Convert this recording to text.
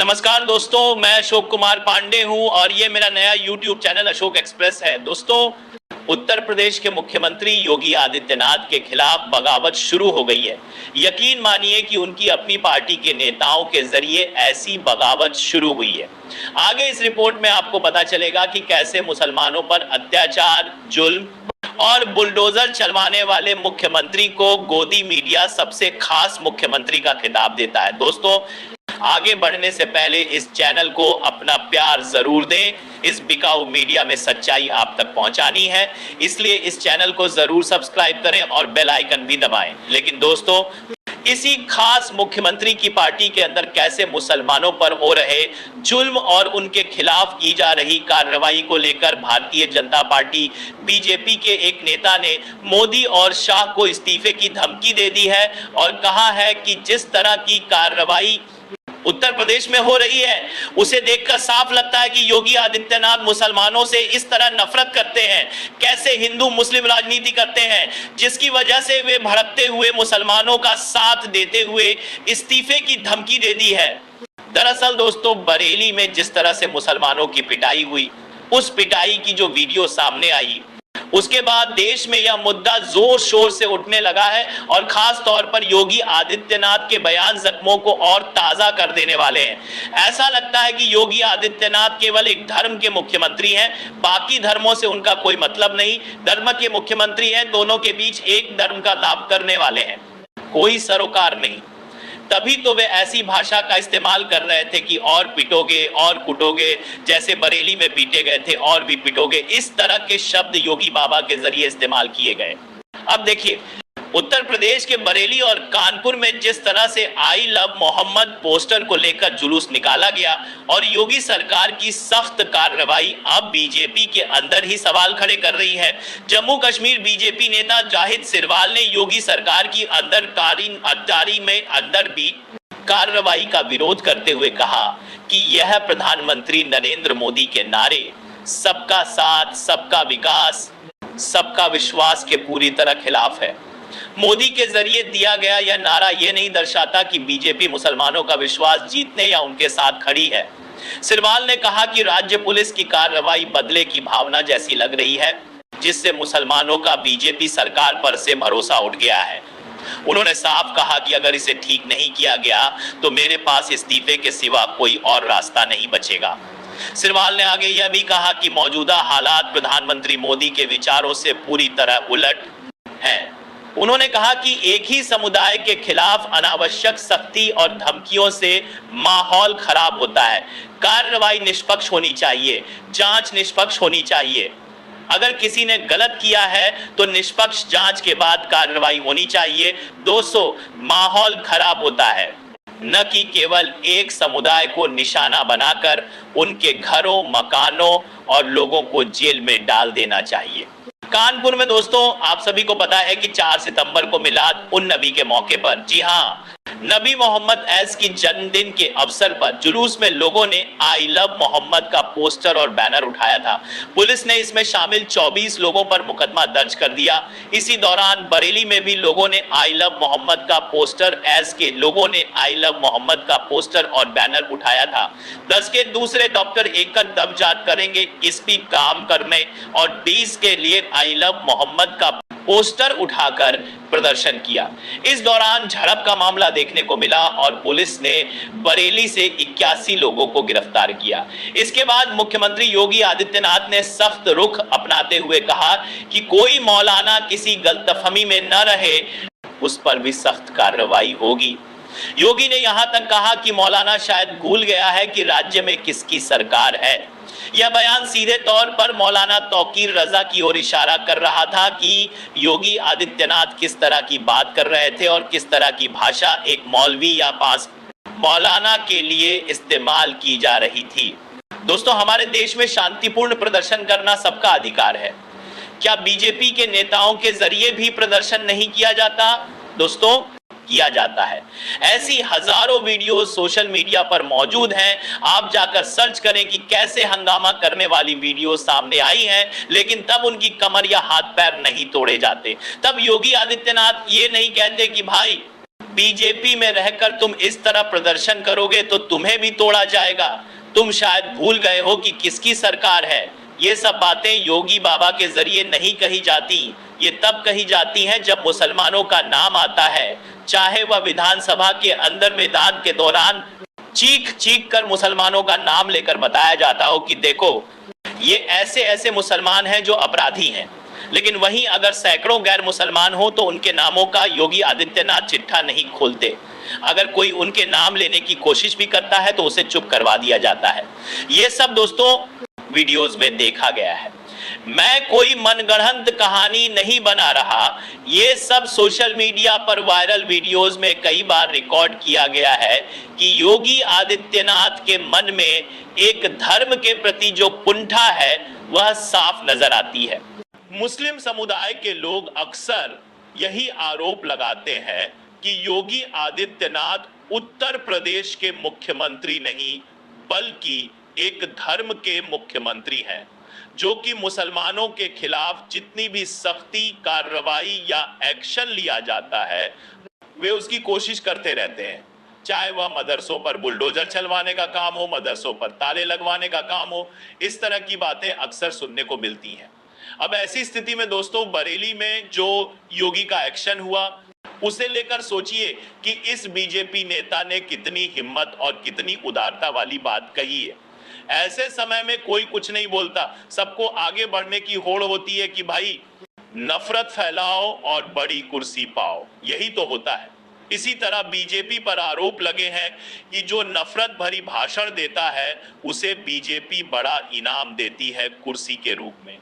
नमस्कार दोस्तों, मैं अशोक कुमार पांडे हूं और ये मेरा नया YouTube चैनल अशोक एक्सप्रेस है। दोस्तों, उत्तर प्रदेश के मुख्यमंत्री योगी आदित्यनाथ के खिलाफ बगावत शुरू हो गई है। यकीन मानिए कि उनकी अपनी पार्टी के नेताओं के जरिए ऐसी बगावत शुरू हुई है। आगे इस रिपोर्ट में आपको पता चलेगा कि कैसे मुसलमानों पर अत्याचार, जुल्म और बुलडोजर चलवाने वाले मुख्यमंत्री को गोदी मीडिया सबसे खास मुख्यमंत्री का खिताब देता है। दोस्तों, आगे बढ़ने से पहले इस चैनल को अपना प्यार जरूर दें। इस बिकाऊ मीडिया में सच्चाई आप तक पहुंचानी है, इसलिए इस चैनल को जरूर सब्सक्राइब करें और बेल आइकन भी दबाएं। लेकिन दोस्तों, इसी खास मुख्यमंत्री की पार्टी के अंदर कैसे मुसलमानों पर हो रहे जुल्म और उनके खिलाफ की जा रही कार्रवाई को लेकर भारतीय जनता पार्टी बीजेपी के एक नेता ने मोदी और शाह को इस्तीफे की धमकी दे दी है और कहा है कि जिस तरह की कार्रवाई उत्तर प्रदेश में हो रही है उसे देखकर साफ लगता है कि योगी आदित्यनाथ मुसलमानों से इस तरह नफरत करते हैं, कैसे हिंदू मुस्लिम राजनीति करते हैं, जिसकी वजह से वे भड़कते हुए मुसलमानों का साथ देते हुए इस्तीफे की धमकी दे दी है। दरअसल दोस्तों, बरेली में जिस तरह से मुसलमानों की पिटाई हुई, उस पिटाई की जो वीडियो सामने आई, उसके बाद देश में यह मुद्दा जोर शोर से उठने लगा है और खास तौर पर योगी आदित्यनाथ के बयान जख्मों को और ताजा कर देने वाले हैं। ऐसा लगता है कि योगी आदित्यनाथ केवल एक धर्म के मुख्यमंत्री हैं, बाकी धर्मों से उनका कोई मतलब नहीं। धर्म के मुख्यमंत्री हैं, दोनों के बीच एक धर्म का लाभ करने वाले हैं, कोई सरोकार नहीं। तभी तो वे ऐसी भाषा का इस्तेमाल कर रहे थे कि और पिटोगे और कुटोगे, जैसे बरेली में पीटे गए थे और भी पिटोगे। इस तरह के शब्द योगी बाबा के जरिए इस्तेमाल किए गए। अब देखिए, उत्तर प्रदेश के बरेली और कानपुर में जिस तरह से आई लव मोहम्मद पोस्टर को लेकर जुलूस निकाला गया और योगी सरकार की सख्त कार्रवाई अब बीजेपी के अंदर ही सवाल खड़े कर रही है। जम्मू कश्मीर बीजेपी नेता जाहिद सिरवाल ने योगी सरकार की अंदर में अंदर भी कार्रवाई का विरोध करते हुए कहा कि यह प्रधानमंत्री नरेंद्र मोदी के नारे सबका साथ, सबका विकास, सबका विश्वास के पूरी तरह खिलाफ है। मोदी के जरिए दिया गया यह नारा यह नहीं दर्शाता कि बीजेपी मुसलमानों का विश्वास जीतने या उनके साथ खड़ी है। सिरवाल ने कहा कि राज्य पुलिस की कार्रवाई बदले की भावना जैसी लग रही है, जिससे मुसलमानों का बीजेपी सरकार पर से भरोसा उठ गया है। उन्होंने साफ कहा कि अगर इसे ठीक नहीं किया गया तो मेरे पास इस्तीफे के सिवा कोई और रास्ता नहीं बचेगा। सिरवाल ने आगे यह भी कहा कि मौजूदा हालात प्रधानमंत्री मोदी के विचारों से पूरी तरह उलट हैं। उन्होंने कहा कि एक ही समुदाय के खिलाफ अनावश्यक सख्ती और धमकियों से माहौल खराब होता है। कार्रवाई निष्पक्ष होनी चाहिए, जांच निष्पक्ष होनी चाहिए। अगर किसी ने गलत किया है तो निष्पक्ष जांच के बाद कार्रवाई होनी चाहिए। दोस्तों, माहौल खराब होता है, न कि केवल एक समुदाय को निशाना बनाकर उनके घरों, मकानों और लोगों को जेल में डाल देना चाहिए। कानपुर में दोस्तों, आप सभी को पता है कि 4 सितंबर को मिलाद उन नबी के मौके पर, जी हाँ, नबी मोहम्मद ऐस की जन्मदिन के अवसर पर जुलूस में लोगों ने आई लव मोहम्मद का पोस्टर और बैनर उठाया था। पुलिस ने इसमें शामिल 24 लोगों पर मुकदमा दर्ज कर दिया। इसी दौरान बरेली में भी लोगों ने आई लव मोहम्मद का पोस्टर, ऐस के लोगों ने आई लव मोहम्मद का पोस्टर और बैनर उठाया था। 10 के दूसरे डॉक्टर एक दम याद करेंगे इस भी काम करने और 20 के लिए आई लव मोहम्मद का पोस्टर उठाकर प्रदर्शन किया। इस दौरान झड़प का मामला देखने को मिला और पुलिस ने बरेली से 81 लोगों को गिरफ्तार किया। इसके बाद मुख्यमंत्री योगी आदित्यनाथ ने सख्त रुख अपनाते हुए कहा कि कोई मौलाना किसी गलतफहमी में न रहे, उस पर भी सख्त कार्रवाई होगी। योगी ने यहां तक कहा कि मौलाना शायद भूल गया है कि राज्य में किसकी सरकार है। यह बयान सीधे तौर पर मौलाना तौकीर रजा की ओर इशारा कर रहा था कि योगी आदित्यनाथ किस तरह की बात कर रहे थे और किस तरह की भाषा एक मौलवी या पास मौलाना के लिए इस्तेमाल की जा रही थी। दोस्तों, हमारे देश में शांतिपूर्ण प्रदर्शन करना सबका अधिकार है। क्या बीजेपी के नेताओं के जरिए भी प्रदर्शन नहीं किया जाता? दोस्तों, किया जाता है। ऐसी हजारों वीडियो सोशल मीडिया पर मौजूद हैं। आप जाकर सर्च करें कि कैसे हंगामा करने वाली वीडियो सामने आई हैं, लेकिन तब उनकी कमर या हाथ पैर नहीं तोड़े जाते। तब योगी आदित्यनाथ ये नहीं कहते कि भाई बीजेपी में रहकर तुम इस तरह प्रदर्शन करोगे तो तुम्हें भी तोड़ा जाएगा। तुम शायद भूल गए हो कि किसकी सरकार है। ये सब बातें योगी बाबा के जरिए नहीं कही जाती, ये तब कही जाती हैं जब मुसलमानों का नाम आता है, चाहे वह विधानसभा के अंदर मैदान के दौरान चीख चीख कर मुसलमानों का नाम लेकर बताया जाता हो कि देखो ये ऐसे ऐसे मुसलमान हैं जो अपराधी हैं। लेकिन वहीं अगर सैकड़ों गैर मुसलमान हो तो उनके नामों का योगी आदित्यनाथ चिट्ठा नहीं खोलते। अगर कोई उनके नाम लेने की कोशिश भी करता है तो उसे चुप करवा दिया जाता है। ये सब दोस्तों वीडियोस में देखा गया है। मैं कोई मनगढ़ंत कहानी नहीं बना रहा, ये सब सोशल मीडिया पर वायरल वीडियोस में कई बार रिकॉर्ड किया गया है कि योगी आदित्यनाथ के मन में एक धर्म के प्रति जो कुंठा है वह साफ नजर आती है। मुस्लिम समुदाय के लोग अक्सर यही आरोप लगाते हैं कि योगी आदित्यनाथ उत्तर प्रदेश के मुख्यमंत्री नहीं बल्कि एक धर्म के मुख्यमंत्री हैं, जो कि मुसलमानों के खिलाफ जितनी भी सख्ती कार्रवाई या एक्शन लिया जाता है वे उसकी कोशिश करते रहते हैं। चाहे वह मदरसों पर बुलडोजर चलवाने का काम हो, मदरसों पर ताले लगवाने का काम हो, इस तरह की बातें अक्सर सुनने को मिलती हैं। अब ऐसी स्थिति में दोस्तों बरेली में जो योगी का एक्शन हुआ उसे लेकर सोचिए कि इस बीजेपी नेता ने कितनी हिम्मत और कितनी उदारता वाली बात कही है। ऐसे समय में कोई कुछ नहीं बोलता, सबको आगे बढ़ने की होड़ होती है कि भाई नफरत फैलाओ और बड़ी कुर्सी पाओ, यही तो होता है। इसी तरह बीजेपी पर आरोप लगे हैं कि जो नफरत भरी भाषण देता है उसे बीजेपी बड़ा इनाम देती है कुर्सी के रूप में।